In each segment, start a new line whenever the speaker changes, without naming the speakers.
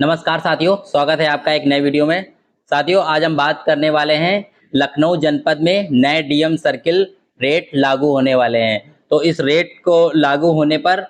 नमस्कार साथियों, स्वागत है आपका एक नए वीडियो में। साथियों, आज हम बात करने वाले हैं लखनऊ जनपद में नए डीएम सर्किल रेट लागू होने वाले हैं। तो इस रेट को लागू होने पर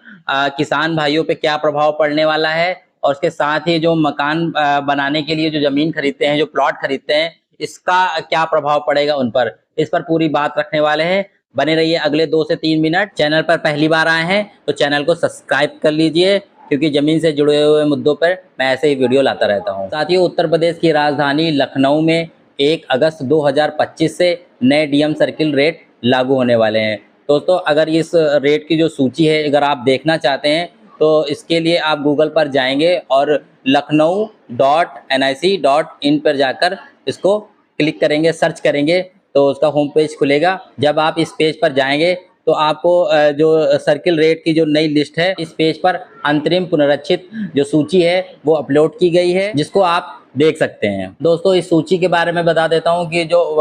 किसान भाइयों पे क्या प्रभाव पड़ने वाला है और उसके साथ ही जो मकान बनाने के लिए जो ज़मीन खरीदते हैं, जो प्लॉट खरीदते हैं, इसका क्या प्रभाव पड़ेगा उन पर, इस पर पूरी बात रखने वाले हैं। बने रहिए अगले 2 से 3 मिनट। चैनल पर पहली बार आए हैं तो चैनल को सब्सक्राइब कर लीजिए, क्योंकि ज़मीन से जुड़े हुए मुद्दों पर मैं ऐसे ही वीडियो लाता रहता हूँ। साथियों, उत्तर प्रदेश की राजधानी लखनऊ में 1 अगस्त 2025 से नए डीएम सर्किल रेट लागू होने वाले हैं। दोस्तों, अगर इस रेट की जो सूची है अगर आप देखना चाहते हैं तो इसके लिए आप गूगल पर जाएंगे और lucknow.nic.in पर जाकर इसको क्लिक करेंगे, सर्च करेंगे तो उसका होम पेज खुलेगा। जब आप इस पेज पर जाएंगे तो आपको जो सर्किल रेट की जो नई लिस्ट है, इस पेज पर अंतरिम पुनरीक्षित जो सूची है वो अपलोड की गई है, जिसको आप देख सकते हैं। दोस्तों, इस सूची के बारे में बता देता हूं कि जो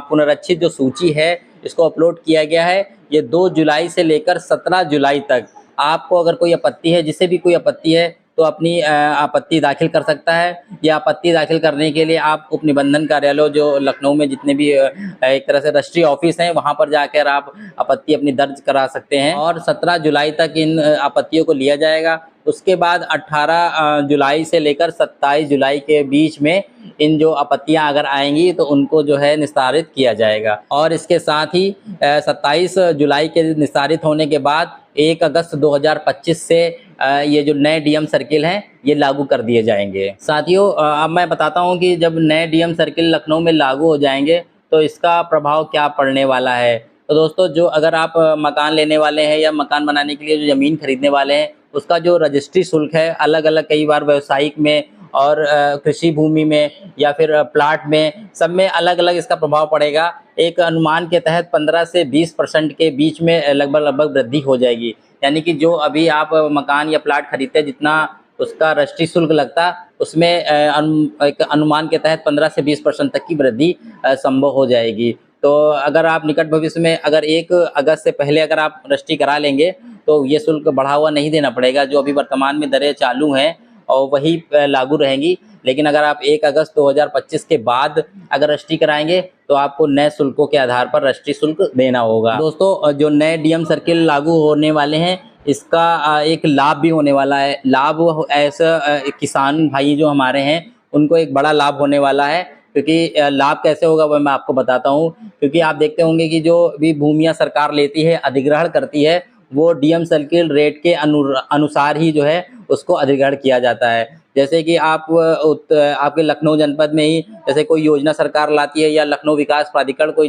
पुनरीक्षित जो सूची है इसको अपलोड किया गया है। ये 2 जुलाई से लेकर 17 जुलाई तक आपको अगर कोई आपत्ति है, जिससे भी कोई आपत्ति है, तो अपनी आपत्ति दाखिल कर सकता है। या आपत्ति दाखिल करने के लिए आप उप निबंधन कार्यालय जो लखनऊ में जितने भी एक तरह से राष्ट्रीय ऑफिस हैं, वहाँ पर जाकर आप आपत्ति अपनी दर्ज करा सकते हैं और 17 जुलाई तक इन आपत्तियों को लिया जाएगा। उसके बाद 18 जुलाई से लेकर 27 जुलाई के बीच में इन जो आपत्तियां अगर आएंगी तो उनको जो है निस्तारित किया जाएगा। और इसके साथ ही 27 जुलाई के निस्तारित होने के बाद 1 अगस्त 2025 से ये जो नए डीएम सर्किल हैं ये लागू कर दिए जाएंगे। साथियों, अब मैं बताता हूँ कि जब नए डीएम सर्किल लखनऊ में लागू हो जाएंगे तो इसका प्रभाव क्या पड़ने वाला है। तो दोस्तों, जो अगर आप मकान लेने वाले हैं या मकान बनाने के लिए जो ज़मीन खरीदने वाले हैं, उसका जो रजिस्ट्री शुल्क है अलग अलग, कई बार व्यावसायिक में और कृषि भूमि में या फिर प्लाट में, सब में अलग अलग इसका प्रभाव पड़ेगा। एक अनुमान के तहत 15 से 20% के बीच में लगभग वृद्धि हो जाएगी। यानी कि जो अभी आप मकान या प्लाट खरीदते हैं, जितना उसका रजिस्ट्री शुल्क लगता, उसमें एक अनुमान के तहत 15 से 20% तक की वृद्धि संभव हो जाएगी। तो अगर आप निकट भविष्य में अगर 1 अगस्त से पहले अगर आप रजिस्ट्री करा लेंगे तो ये शुल्क बढ़ा हुआ नहीं देना पड़ेगा। जो अभी वर्तमान में दरें चालू हैं और वही लागू रहेंगी। लेकिन अगर आप 1 अगस्त 2025 के बाद अगर रजिस्ट्री कराएंगे तो आपको नए शुल्कों के आधार पर रजिस्ट्री शुल्क देना होगा। दोस्तों, जो नए डीएम सर्किल लागू होने वाले हैं, इसका एक लाभ भी होने वाला है। लाभ ऐसा किसान भाई जो हमारे हैं उनको एक बड़ा लाभ होने वाला है। क्योंकि लाभ कैसे होगा वो मैं आपको बताता हूँ। क्योंकि आप देखते होंगे कि जो भी भूमियाँ सरकार लेती है, अधिग्रहण करती है, वो डीएम सर्किल रेट के अनुसार ही जो है उसको अधिग्रहण किया जाता है। जैसे कि आपके लखनऊ जनपद में ही जैसे कोई योजना सरकार लाती है या लखनऊ विकास प्राधिकरण कोई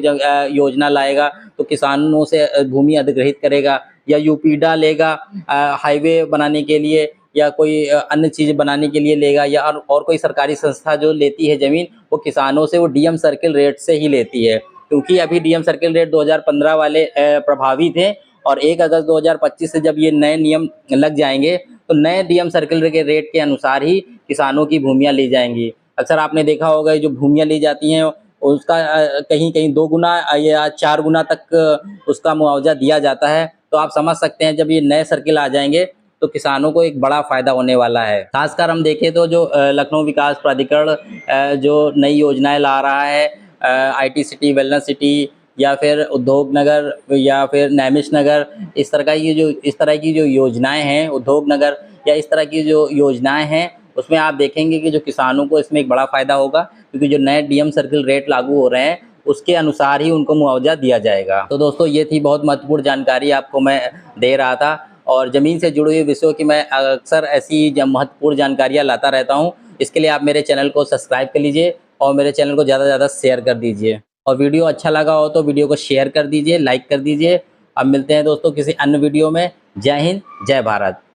योजना लाएगा तो किसानों से भूमि अधिग्रहित करेगा, या यूपीडा लेगा हाईवे बनाने के लिए या कोई अन्य चीज़ बनाने के लिए लेगा, या और कोई सरकारी संस्था जो लेती है ज़मीन, वो किसानों से वो डीएम सर्किल रेट से ही लेती है। क्योंकि अभी डीएम सर्किल रेट 2015 वाले प्रभावी थे और 1 अगस्त 2025 से जब ये नए नियम लग जाएंगे तो नए डीएम सर्किल के रेट के अनुसार ही किसानों की भूमियाँ ली जाएंगी। अक्सर आपने देखा होगा जो भूमियाँ ली जाती हैं उसका कहीं कहीं 2 गुना या 4 गुना तक उसका मुआवजा दिया जाता है। तो आप समझ सकते हैं जब ये नए सर्किल आ जाएंगे तो किसानों को एक बड़ा फ़ायदा होने वाला है। खासकर हम देखें तो जो लखनऊ विकास प्राधिकरण जो नई योजनाएं ला रहा है, आईटी सिटी, वेलनेस सिटी या फिर उद्योग नगर या फिर नैमिष नगर, इस तरह की जो योजनाएं हैं, उद्योग नगर या इस तरह की जो योजनाएं हैं, उसमें आप देखेंगे कि जो किसानों को इसमें एक बड़ा फ़ायदा होगा। क्योंकि जो नए डीएम सर्किल रेट लागू हो रहे हैं उसके अनुसार ही उनको मुआवजा दिया जाएगा। तो दोस्तों, ये थी बहुत महत्वपूर्ण जानकारी आपको मैं दे रहा था। और ज़मीन से जुड़े हुए विषयों की मैं अक्सर ऐसी महत्वपूर्ण जानकारियाँ लाता रहता हूँ। इसके लिए आप मेरे चैनल को सब्सक्राइब कर लीजिए और मेरे चैनल को ज़्यादा से ज़्यादा शेयर कर दीजिए। और वीडियो अच्छा लगा हो तो वीडियो को शेयर कर दीजिए, लाइक कर दीजिए। अब मिलते हैं दोस्तों किसी अन्य वीडियो में। जय हिंद, जय भारत।